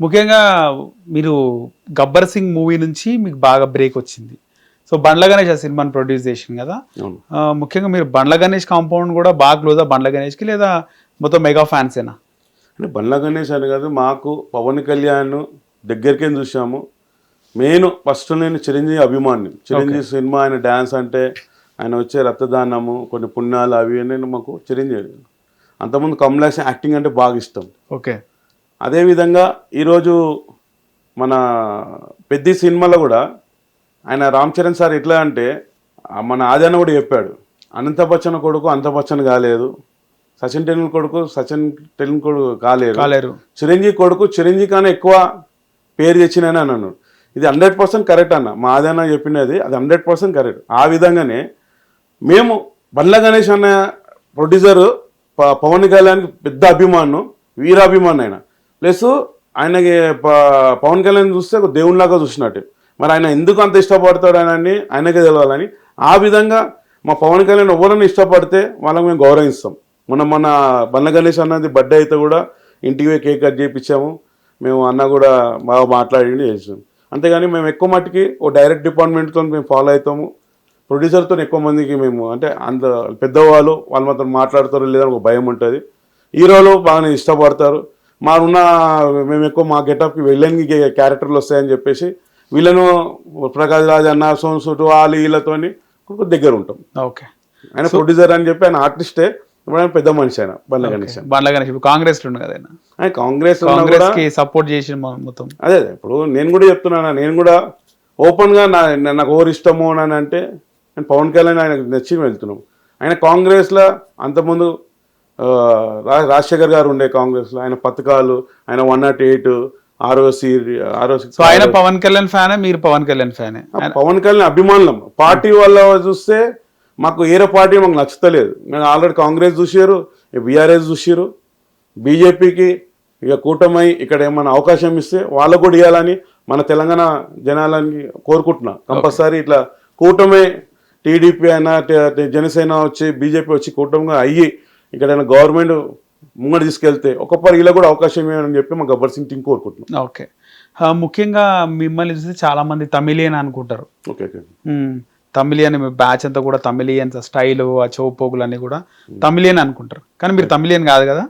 ముఖ్యంగా మీరు గబ్బర్ సింగ్ మూవీ నుంచి మీకు బాగా బ్రేక్ వచ్చింది. సో బండ్ల గణేష్ ఆ సినిమాని ప్రొడ్యూస్ చేసింది కదా. ముఖ్యంగా మీరు బండ్ల గణేష్ కాంపౌండ్ కూడా బాగా క్లోజా బండ్ల గణేష్కి, లేదా మొత్తం మెగా ఫ్యాన్సేనా? అంటే బండ్ల గణేష్ అని కాదు, మాకు పవన్ కళ్యాణ్ దగ్గరికే చూసాము. మెయిన్ ఫస్ట్ నేను చిరంజీవి అభిమాని. చిరంజీవి సినిమా, ఆయన డ్యాన్స్ అంటే, ఆయన వచ్చే రక్తదానము, కొన్ని పుణ్యాలు అవి నేను మాకు చిరంజీవి. అంతకుముందు కమల్ హాసన్ యాక్టింగ్ అంటే బాగా ఇష్టం. ఓకే. అదేవిధంగా ఈరోజు మన పెద్ద సినిమాలో కూడా ఆయన రామ్ చరణ్ సార్ ఎట్లా అంటే, మన ఆదాన కూడా చెప్పాడు, అనంత బచ్చన్ కొడుకు అంత బచ్చన్ కాలేదు, సచిన్ టెండూల్కర్ కొడుకు సచిన్ టెండూల్కర్ కాలేరు, చిరంజీవి కొడుకు చిరంజీవి కన్నా ఎక్కువ పేరు తెచ్చినని అన్నాను. ఇది 100% కరెక్ట్ అన్న. మా ఆదాన చెప్పినది అది 100% కరెక్ట్. ఆ విధంగానే మేము బండ్ల గణేష్ అన్న ప్రొడ్యూసర్ పవన్ కళ్యాణ్కి పెద్ద అభిమాను, వీరాభిమాను ఆయన. ప్లస్ ఆయనకి పవన్ కళ్యాణ్ చూస్తే ఒక దేవునిలాగా చూసినట్టు. మరి ఆయన ఎందుకు అంత ఇష్టపడతాడు అని ఆయనకే తెలియాలని, ఆ విధంగా మా పవన్ కళ్యాణ్ ఎవరైనా ఇష్టపడితే వాళ్ళకి మేము గౌరవిస్తాం. మన బండ్ల గణేష్ అన్నది బర్త్డే అయితే కూడా ఇంటికి కేక్ కట్ చేయించాము. మేము అన్న కూడా బాగా మాట్లాడి చేసాం. అంతేగాని మేము ఎక్కువ మట్టుకి ఓ డైరెక్ట్ డిపార్ట్మెంట్తో మేము ఫాలో అవుతాము. ప్రొడ్యూసర్తో ఎక్కువ మందికి మేము అంటే అంత పెద్దవాళ్ళు వాళ్ళు మాత్రం మాట్లాడతారు లేదని ఒక భయం ఉంటుంది. హీరోలు బాగానే ఇష్టపడతారు. మేము ఎక్కువ మా గెటప్కి వెళ్ళని క్యారెక్టర్లు వస్తాయని చెప్పేసి వీళ్ళను ప్రకాష్ రాజ్ అన్న, సోన్సూటు వాళ్ళు వీళ్ళతో దగ్గర ఉంటాం. ఓకే. ఆయన ప్రొడ్యూసర్ అని చెప్పి ఆయన ఆర్టిస్టే, పెద్ద మనిషి ఆయన బండ్ల గణేష్. బండ్ల గణేష్ కాంగ్రెస్ లో కదా, ఆయన కాంగ్రెస్ కి సపోర్ట్ చేసి మొత్తం. అదే ఇప్పుడు నేను కూడా చెప్తున్నాను, నేను కూడా ఓపెన్ గా నాకు ఎవరు ఇష్టము అని అంటే నేను పవన్ కళ్యాణ్ ఆయనకు నచ్చి వెళ్తున్నాం. ఆయన కాంగ్రెస్ లో అంతకుముందు రాజశేఖర్ గారు ఉండే కాంగ్రెస్ లో, ఆయన పథకాలు, ఆయన 108 ROC. ఆయన పవన్ కళ్యాణ్ ఫ్యానే, మీరు పవన్ కళ్యాణ్ ఫ్యానే? పవన్ కళ్యాణ్ అభిమానులం. పార్టీ వల్ల చూస్తే మాకు ఏరే పార్టీ మాకు నచ్చుతలేదు. మేము ఆల్రెడీ కాంగ్రెస్ చూసారు, బీఆర్ఎస్ చూసారు, బీజేపీకి ఇక కూటమి ఇక్కడ ఏమైనా అవకాశం ఇస్తే వాళ్ళకు కూడా ఇవ్వాలని మన తెలంగాణ జనాలని కోరుకుంటున్నా. కంపల్సరీ ఇట్లా కూటమి టీడీపీ అయినా జనసేన వచ్చి బీజేపీ వచ్చి కూటమిగా అయ్యి ఇక్కడ గవర్నమెంట్ ముంగడు తీసుకెళ్తే ఒక్కొక్కరు ఇలా కూడా అవకాశం ఇవ్వాలని చెప్పి మా గబ్బర్ సింగ్ టీం కోరుకుంటున్నాం. ఓకే. ముఖ్యంగా మిమ్మల్ని చూస్తే చాలా మంది తమిళియన్ అనుకుంటారు. ఓకే. తమిళియన్ బ్యాచ్ అంతా కూడా తమిళియన్స్ స్టైల్, ఆ చౌపోగులు అన్ని కూడా తమిళియన్ అనుకుంటారు. కానీ మీరు తమిళియన్ కాదు కదా?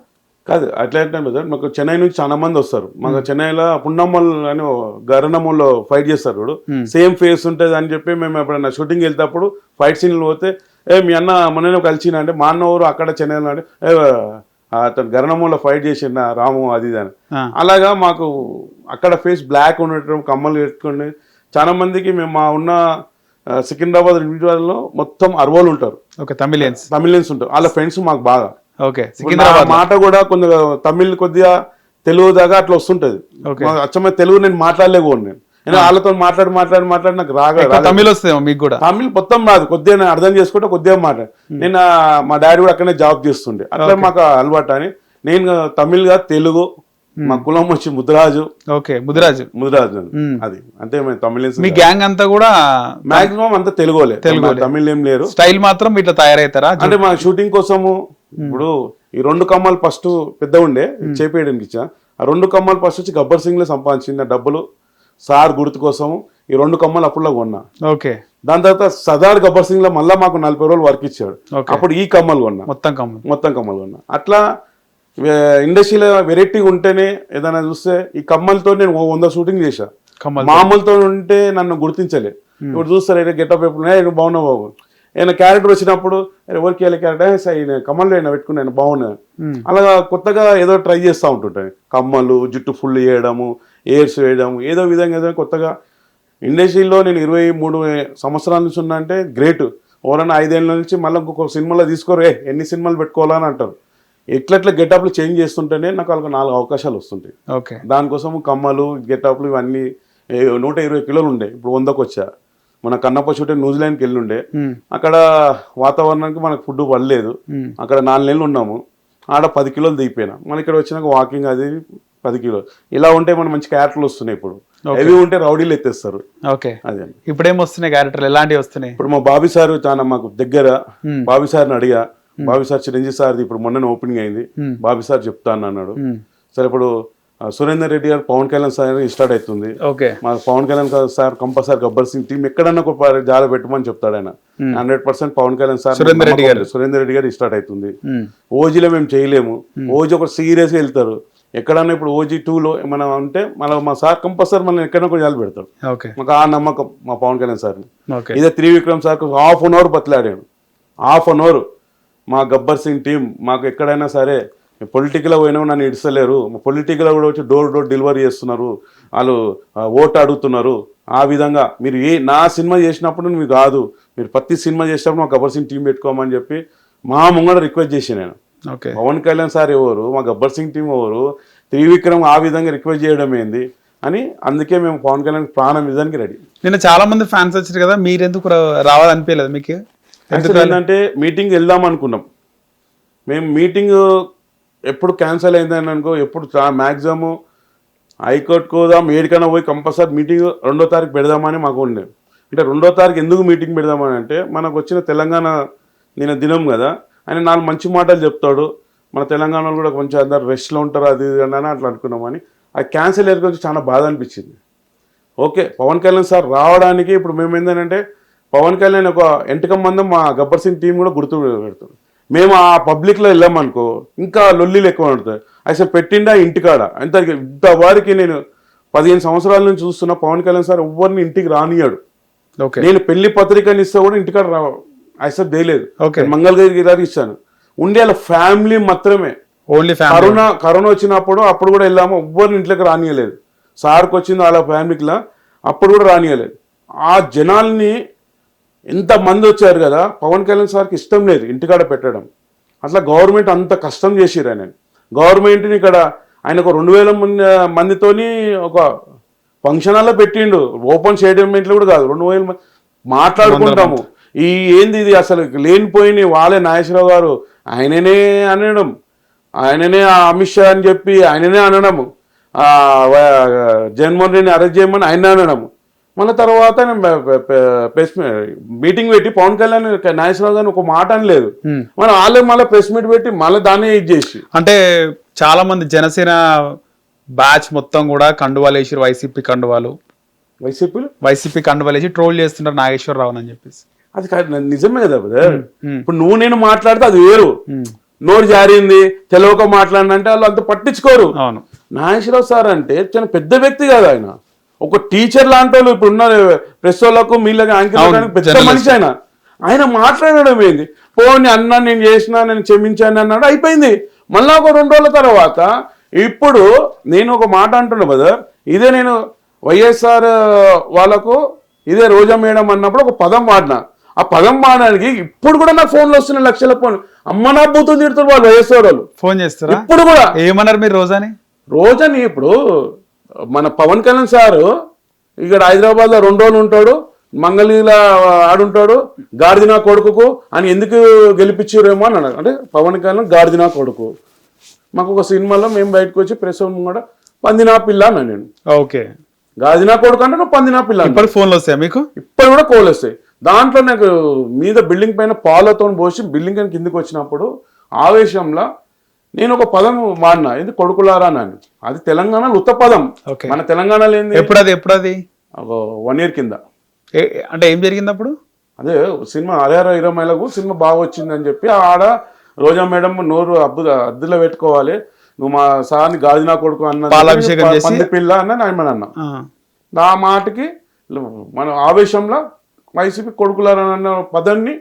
కాదు, అట్లా అంటే మాకు చెన్నై నుంచి చాలా మంది వస్తారు. మాకు చెన్నైలో పున్నమ్మల్ అని గరణమ్మలో ఫైట్ చేస్తారు, సేమ్ ఫేస్ ఉంటుంది అని చెప్పి మేము ఎప్పుడైనా షూటింగ్ వెళ్తేప్పుడు ఫైట్ సీన్లు పోతే మీ అన్న మొన్న కలిసిన అంటే మా అన్న ఊరు అక్కడ చెన్నైలో అంటే అతను గరణమ్మలో ఫైట్ చేసిన రాము అది అని. అలాగా మాకు అక్కడ ఫేస్ బ్లాక్ ఉండటం, కమ్మలు పెట్టుకుని చాలా మందికి మేము మా ఉన్న సికింద్రాబాద్ లో మొత్తం అరవోలు ఉంటారు. తమిళియన్స్ ఉంటారు. వాళ్ళ ఫ్రెండ్స్ మాకు బాగా. ఓకే. మాట కూడా కొంచెం తమిళ్ కొద్దిగా తెలుగు దాకా అట్లా వస్తుంటది. అచ్చమైన తెలుగు నేను మాట్లాడలేకపోను. నేను వాళ్ళతో మాట్లాడి నాకు రాగా తమిళ్ వస్తుంది మీకు కూడా. తమిళ్ మొత్తం రాదు, కొద్దిగా నేను అర్థం చేసుకుంటే కొద్దిగా మాట్లాడు. నేను మా డాడీ కూడా అక్కడనే జాబ్ చేస్తుండే, అట్లా మాకు అలవాటు అని. నేను తమిళ్ గా తెలుగు, మా కులం వచ్చి ముద్రాజు. ఓకే. ముద్రాజు అది అంతే. తమిళ మీ గ్యాంగ్ అంతా కూడా మాక్సిమం అంతా తెలుగులే, తమిళ్ ఏం లేరు. స్టైల్ మాత్రం ఇట్లా తయారవుతారా అంటే మా షూటింగ్ కోసము ఇప్పుడు ఈ 2 కమ్మలు ఫస్ట్ పెద్ద ఉండే చేపేయడానికి ఇచ్చా. ఆ 2 కమ్మలు ఫస్ట్ వచ్చి గబ్బర్ సింగ్ లో సంపాదించిన డబ్బులు సార్ గుర్తు కోసము ఈ 2 కమ్మలు అప్పుడులో కొన్నా. ఓకే. దాని తర్వాత సదార్ గబ్బర్ సింగ్ లో మళ్ళీ మాకు 40 రోజులు వర్క్ ఇచ్చాడు. అప్పుడు ఈ కమ్మలు కొన్నా, మొత్తం కమ్మలు కొన్నా. అట్లా ఇండస్ట్రీలో వెరైటీ ఉంటేనే ఏదైనా చూస్తే ఈ కమ్మలతో నేను 100 షూటింగ్ చేశా. మామూలుతో ఉంటే నన్ను గుర్తించలే. ఇప్పుడు చూస్తారు గెటప్ ఎప్పుడు బాగున్నావు బాబు, ఏదైనా క్యారెక్టర్ వచ్చినప్పుడు ఎవరికి వెళ్ళే క్యారెక్టర్ కమ్మలు అయినా పెట్టుకున్నాను బాగున్నాయి. అలాగా కొత్తగా ఏదో ట్రై చేస్తూ ఉంటుంటాయి. కమ్మలు, జుట్టు ఫుల్ వేయడము, ఎయిర్స్ వేయడము, ఏదో విధంగా ఏదో కొత్తగా. ఇండస్ట్రీలో నేను 23 సంవత్సరాల నుంచి ఉన్నా అంటే గ్రేట్. ఎవరైనా 5 ఏళ్ళ నుంచి మళ్ళీ ఇంకొక సినిమాలో తీసుకోరు, ఎన్ని సినిమాలు పెట్టుకోవాలని అంటారు. ఎట్లట్లా గెటప్లు చేంజ్ చేస్తుంటేనే నాకు వాళ్ళకి 4 అవకాశాలు వస్తుంటాయి. దానికోసం కమ్మలు, గెటప్లు ఇవన్నీ 120 కిలోలు ఉండే, ఇప్పుడు 100కు వచ్చా. మన కన్నప్ప షూటింగ్ న్యూజిలాండ్కి వెళ్ళి ఉండే, అక్కడ వాతావరణానికి మనకు ఫుడ్ పడలేదు. అక్కడ 4 నెలలు ఉన్నాము, ఆడ 10 కిలోలు దిగిపోయినా. మన ఇక్కడ వచ్చినాక వాకింగ్ అది 10 కిలోలు. ఇలా ఉంటే మన మంచి క్యారెక్టర్లు వస్తున్నాయి. ఇప్పుడు అవి ఉంటే రౌడీలు ఎత్తేస్తారు. అదే ఇప్పుడు ఏం వస్తున్నాయి క్యారెక్టర్లు, ఎలాంటివి వస్తున్నాయి? ఇప్పుడు మా బాబీ సార్ చాలా మాకు దగ్గర. బాబీ సార్ని అడిగా, బాబీ సార్ చిరంజీవి సార్ది ఇప్పుడు మొన్న ఓపెనింగ్ అయింది, బాబీ సార్ చెప్తాను అన్నాడు. సరే ఇప్పుడు సురేందర్ రెడ్డి గారు పవన్ కళ్యాణ్ సార్ స్టార్ట్ అవుతుంది. ఓకే, మా Pawan Kalyan sir compulsory Gabbar Singh team ఎక్కడన్నా ఒక జాల పెట్టమని చెప్తాడు ఆయన. 100% పవన్ కళ్యాణ్ సార్ సురేందర్ రెడ్డి గారు స్టార్ట్ అవుతుంది. ఓజీలో మేము చేయలేము, ఓజీ ఒక సీరియస్గా వెళ్తారు. ఎక్కడన్నా ఇప్పుడు OG 2లో మనం అంటే మా సార్ కంపల్సరీ మనం ఎక్కడన్నా కూడా జాలు పెడతాడు. మాకు ఆ నమ్మకం మా పవన్ కళ్యాణ్ సార్. ఇదే Trivikram sir half an hour బతిలాడాడు. హాఫ్ అన్ అవర్ మా గబ్బర్ సింగ్ టీం మాకు ఎక్కడైనా సరే పొలిటికల్ పోయినా నన్ను ఇడిస్తలేరు, పొలిటికల్ కూడా వచ్చి డోర్ డెలివరీ చేస్తున్నారు, వాళ్ళు ఓటు అడుగుతున్నారు. ఆ విధంగా మీరు నా సినిమా చేసినప్పుడు మీరు కాదు, మీరు ప్రతి సినిమా చేసినప్పుడు మా గబ్బర్ సింగ్ టీం పెట్టుకోమని చెప్పి మా ముంగడ రిక్వెస్ట్ చేసి నేను. పవన్ కళ్యాణ్ సార్ ఎవరు, మా గబ్బర్ సింగ్ టీం ఎవరు, త్రివిక్రమ్ ఆ విధంగా రిక్వెస్ట్ చేయడం ఏంది అని. అందుకే మేము పవన్ కళ్యాణ్ ప్రాణం ఇదానికి రెడీ. నిన్న చాలా మంది ఫ్యాన్స్ వచ్చారు కదా, మీరెందుకు రావాలనిపించలేదు మీకు? ఏంటంటే మీటింగ్ వెళ్దాం అనుకున్నాం మేము. మీటింగ్ ఎప్పుడు క్యాన్సిల్ అయిందని అనుకో, ఎప్పుడు మ్యాక్సిమం హైకోర్టుకు పోదాం, ఏడికైనా పోయి కంపల్సరీ మీటింగ్ 2వ తారీఖు పెడదామని మాకు ఉండే. అంటే 2వ తారీఖు ఎందుకు మీటింగ్ పెడదామని అంటే, మనకు వచ్చిన తెలంగాణ దినం కదా, ఆయన 4 మంచి మాటలు చెప్తాడు, మన తెలంగాణలో కూడా కొంచెం అందరు రెస్ట్లో ఉంటారు, అది అని అట్లా అనుకున్నామని. అది క్యాన్సిల్ అయ్యే కొంచెం చాలా బాధ అనిపించింది. ఓకే, పవన్ కళ్యాణ్ సార్ రావడానికి ఇప్పుడు మేము ఏంటంటే, పవన్ కళ్యాణ్ ఒక ఎంటకం మందం మా గబ్బర్ సింగ్ టీం కూడా గుర్తు పెడతాడు. మేము ఆ పబ్లిక్లో వెళ్ళామనుకో ఇంకా లొల్లీలు ఎక్కువ పడుతుంది. అసలు పెట్టిండా ఇంటికాడ ఇంతవారికి నేను 15 సంవత్సరాల నుంచి చూస్తున్న పవన్ కళ్యాణ్ సార్ ఎవరిని ఇంటికి రానియాడు. నేను పెళ్లి పత్రికని ఇస్తే కూడా ఇంటికాడ అసలు దేలేదు. మంగళగిరి గారికి ఇచ్చాను. ఉండే వాళ్ళ ఫ్యామిలీ మాత్రమే. ఓన్లీ కరోనా వచ్చినప్పుడు అప్పుడు కూడా వెళ్ళాము, ఎవ్వరిని ఇంట్లోకి రానియలేదు. సార్కి వచ్చింది వాళ్ళ ఫ్యామిలీకిలా, అప్పుడు కూడా రానియలేదు. ఆ జనాల్ని ఎంతమంది వచ్చారు కదా, పవన్ కళ్యాణ్ సార్కి ఇష్టం లేదు ఇంటికాడ పెట్టడం. అట్లా గవర్నమెంట్ అంత కష్టం చేసిరు ఆయన. గవర్నమెంట్ని ఇక్కడ ఆయన ఒక 2000 మందితోని ఒక ఫంక్షన్ హాల్లో పెట్టిండు. ఓపెన్ స్టేడియంలో కూడా కాదు, 2000 మంది మాట్లాడుకుంటాము. ఏంది ఇది అసలు లేనిపోయి వాళ్ళే నాగేశ్వరరావు గారు ఆయననే అనడం, ఆయననే అమిత్ షా అని చెప్పి ఆయననే అనడము, జగన్మోహన్ రెడ్డిని అరెస్ట్ చేయమని ఆయన అనడము. మళ్ళీ తర్వాత ప్రెస్ మీటింగ్ పెట్టి పవన్ కళ్యాణ్ నాగేశ్వరరావు గారిని ఒక మాట అనలేదు. మనం వాళ్ళే మళ్ళీ ప్రెస్ మీట్ పెట్టి మళ్ళీ దాన్ని ఇది చేసి, అంటే చాలా మంది జనసేన బ్యాచ్ మొత్తం కూడా కండువాలు వేసి వైసీపీ కండువాలు వేసి ట్రోల్ చేస్తున్నారు నాగేశ్వరరావు అని చెప్పేసి. అది నిజమే కదా బ్రదర్. ఇప్పుడు నువ్వు నేను మాట్లాడితే అది వేరు, నోరు జారింది తెలియక మాట్లాడినంటే వాళ్ళు అంత పట్టించుకోరు. నాగేశ్వరరావు సార్ అంటే చాలా పెద్ద వ్యక్తి కదా ఆయన, ఒక టీచర్ లాంటి వాళ్ళు ఇప్పుడు ఉన్న ప్రెస్ వాళ్ళకు మీళ్ళకి యాంకర్ పెద్ద మనిషి ఆయన మాట్లాడడం ఏంది, పోనీ అన్నా నేను చేసినా నేను క్షమించాను అన్నాడు, అయిపోయింది. మళ్ళా ఒక 2 రోజుల తర్వాత ఇప్పుడు నేను ఒక మాట అంటున్నా బ్రదర్, ఇదే నేను వైఎస్ఆర్ వాళ్ళకు ఇదే రోజా మేడం అన్నప్పుడు ఒక పదం వాడినా. ఆ పదం వాడడానికి ఇప్పుడు కూడా నాకు ఫోన్లు వస్తున్నాయి, లక్షల ఫోన్. అమ్మ నా బూతులు తిడుతున్నారు వాళ్ళు, వైఎస్ఆర్ వాళ్ళు ఫోన్ చేస్తారు. ఇప్పుడు కూడా ఏమన్నారు మీరు రోజాని? ఇప్పుడు మన పవన్ కళ్యాణ్ సారు ఇక్కడ హైదరాబాద్లో 2 రోజులు ఉంటాడు, మంగళగిరిలో ఆడుంటాడు, గాడిదినా కొడుకు అని ఎందుకు గెలిపించారేమో అని అన్నాడు. అంటే పవన్ కళ్యాణ్ గాడిదినా కొడుకు. మాకు ఒక సినిమాలో మేము బయటకు వచ్చి ప్రెస్ కూడా పందినా పిల్ల అన్నా నేను. ఓకే, గాడిదినా కొడుకు అంటే నువ్వు పందినా పిల్ల. ఇప్పుడు ఫోన్లు వస్తాయి మీకు? ఇప్పుడు కూడా కోలు వస్తాయి. దాంట్లో నాకు మీద బిల్డింగ్ పైన పాలతో పోసి బిల్డింగ్ అని కిందికి వచ్చినప్పుడు ఆవేశంలో నేను ఒక పదం వాడినా, ఇది కొడుకులారా అని. అది తెలంగాణలో ఉత్త పదం, మన తెలంగాణలో ఏంది. ఎప్పుడు అది 1 year కింద. అంటే ఏం జరిగింది అప్పుడు? అదే సినిమా 20 మైళ్ళకు సినిమా బాగా వచ్చిందని చెప్పి ఆడ రోజా మేడం నోరు అద్దులో పెట్టుకోవాలి, నువ్వు మా సార్ని గాదినా కొడుకు అన్న పిల్ల అన్న. ఆ మాటకి మన ఆవేశంలో వైసీపీ కొడుకులారన్న పదాన్ని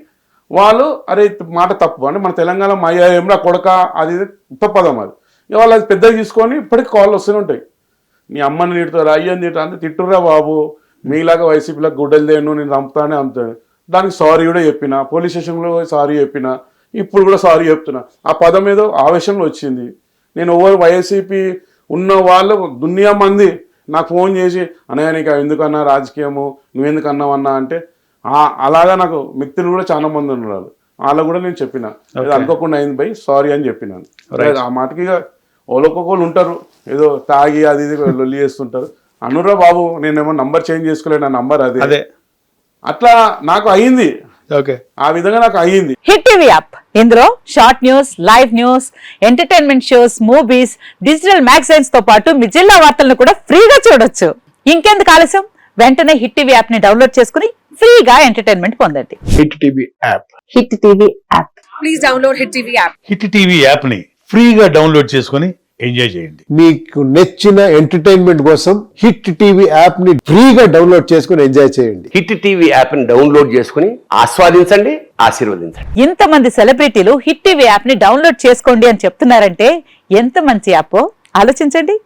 వాళ్ళు అరే మాట తప్పు అంటే మన తెలంగాణ మయ్యా ఏమరా కొడక అది పదం అది. వాళ్ళు అది పెద్దగా తీసుకొని ఇప్పటికి కాళ్ళు వస్తూనే ఉంటాయి. నీ అమ్మని తిడతారు, అయ్యని తిడతారు, అంతే తిట్టుర్రా బాబు, మీలాగా వైసీపీలకు గుడ్డలు దేను నేను చంపుతానే అమ్ముతాను. దానికి సారీ కూడా చెప్పిన, పోలీస్ స్టేషన్లో సారీ చెప్పిన, ఇప్పుడు కూడా సారీ చెప్తున్నా. ఆ పదం ఏదో ఆవేశంలో వచ్చింది. నేను ఎవరు వైసీపీ ఉన్న వాళ్ళు దునియా మంది నాకు ఫోన్ చేసి అన్నయ్య నీకు ఎందుకన్నా రాజకీయము నువ్వెందుకు అన్నావు అన్నా అంటే అలాగా నాకు మిత్రులు కూడా చాలా మంది ఉన్నారు. వాళ్ళకు కూడా నేను చెప్పిన అనుకోకుండా అయింది బై సారీ అని చెప్పినాను. ఆ మాటకి ఒక్కొక్కరు ఉంటారు ఏదో తాగి అది ఇది లొల్లి చేస్తుంటారు. అనురా బాబు నేనేమో నంబర్ చేంజ్ చేసుకోలేదు, నా నంబర్ అదే. అట్లా నాకు అయింది. ఓకే. ఆ విధంగా నాకు అయ్యింది. హిట్ టీవీ యాప్ ఇందులో short news, live news, entertainment shows, movies, digital magazines తో పాటు మీ జిల్లా వార్తలను కూడా ఫ్రీగా చూడొచ్చు. ఇంకెందుకు ఆలస్యం, వెంటనే హిట్ టీవీ యాప్ ని డౌన్లోడ్ చేసుకుని ఫ్రీగా ఎంటర్టైన్మెంట్ పొందండి. Hit TV app. Hit TV app. Please download Hit TV app. Hit TV app ని ఫ్రీగా డౌన్లోడ్ చేసుకొని ఎంజాయ్ చేయండి. మీకు నచ్చిన ఎంటర్టైన్మెంట్ కోసం హిట్ టీవీ యాప్ ని ఫ్రీగా డౌన్లోడ్ చేసుకుని ఎంజాయ్ చేయండి. హిట్ టీవీ యాప్ ని డౌన్లోడ్ చేసుకుని ఆస్వాదించండి, ఆశీర్వదించండి. ఇంతమంది సెలబ్రిటీలు హిట్ టీవీ యాప్ ని డౌన్లోడ్ చేసుకోండి అని చెప్తున్నారంటే ఎంత మంచి యాప్ ఆలోచించండి.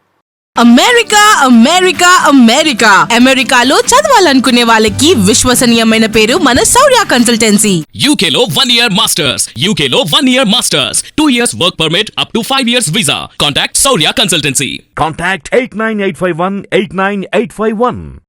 అమెరికా అమెరికా అమెరికా అమెరికాలో చదవాలనుకునే వాళ్ళకి విశ్వసనీయమైన పేరు మన శౌర్య కన్సల్టెన్సీ. UK లో 1 year masters. UK లో 1 year masters. 2 years work permit up to 5 years visa. Contact Saurya Consultancy. Contact 89851 89851.